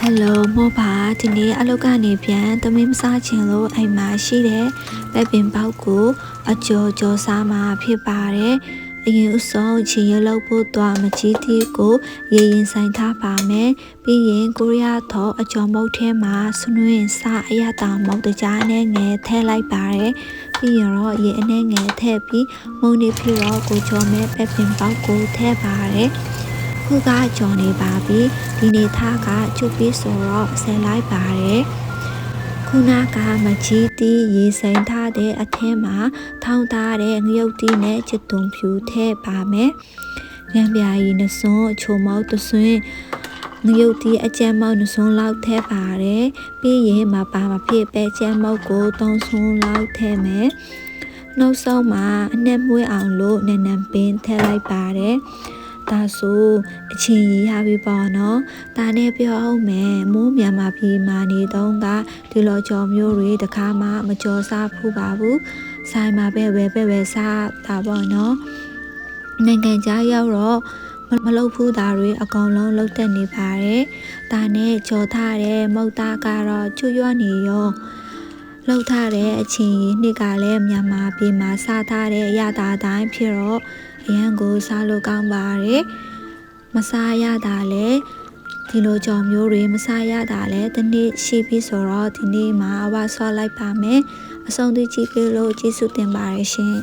Hello မောပါဒီနေ့အလုပ်ကနေပြန်သမီးမစားချင်လို့အိမ်မှာရှိတဲ့ပဲပင်ပေါက်ကိုအကျော်စားမှာဖြစ်ပါတယ်အရင်အဆုံးချင်ရလောက်ဖို့တော့မကြီးတီးကိုရေရင်ဆိုင်ထားပါမယ်ပြီးရင်ကိုရီးယားထော်အကျော်မုတ်ထဲမှာဆွနွင်းစားအရတာမုတ်တကြားနဲ့ငယ်ထည့်လိုက်ပါတယ်ပြီးရင်တော့ရေအနှဲငယ်ထည့်ပြီးမုန်နေပြီးတော့ကိုကျော်မဲ့ပဲပင်ပေါက်ကိုထည့်ပါတယ်ခုကကြော်နေပါပြီဒီနေသားကချုပ်ပြီးဆိုတော့ဆယ်လိုက်ပါတယ်ခုနကမကြီးတီးရေစိမ်ထားတဲ့အထင်းမှာထောင်းထားတဲ့ငရုတ်တီးနဲ့ချစ်သွန်ဖြူထည့်ပါမယ်ရံပြာရီနှစွန်းအချိုမောက်တဆွင်းငရုတ်တီးအကျန်းမောက်နှစွန်းလောက်ထည့်ပါတယ်ပြီးရင်မပါမဖြစ်ပဲကျန်းမောက်ကို3ဆွန်းလောက်ထည့်မယ်နောက်ဆုံးမှာအနှက်မွေးအောင်လို့နန်းနန်းပင်ထည့်လိုက်ပါတယ်ဒါဆိုအချင်းကြီးရပြီပေါ့နော်ဒါနဲ့ပြောအောင်မယ်မိုးမြန်မာပြည်မှာနေတော့ကဒီလိုကြော်မျိုးတွေတခါမှမကြော်စားဘူးပါဘူးဆိုင်မှာပဲစားတာပေါ့နော်နိုင်ငံခြားရောက်တော့မလုပ်ဘူးသားတွေအကောင်လုံးလုပ်တတ်နေပါတယ်ဒါနဲ့ကြော်ထားတဲ့မုတ်သားကတော့ချွတ်ရွနေရောလှုပ်ထားတဲ့အချင်းကြီးနှစ်ကလည်းမြန်မာပြည်မှာစားထားတဲ့အရာတာတိုင်းဖြစ်တော့အရန်ကိုစားလို့ကောင်းပါတယ်မစားရတာလဲဒီလိုကြော်မျိုးတွေမစားရတာလဲဒီနေ့ရှိပြီဆိုတော့ဒီနေ့မှာအဝါဆော့လိုက်ပါမယ်အဆုံးသတ်ကြည့်ပြီးလို့ကျေးဇူးတင်ပါတယ်ရှင်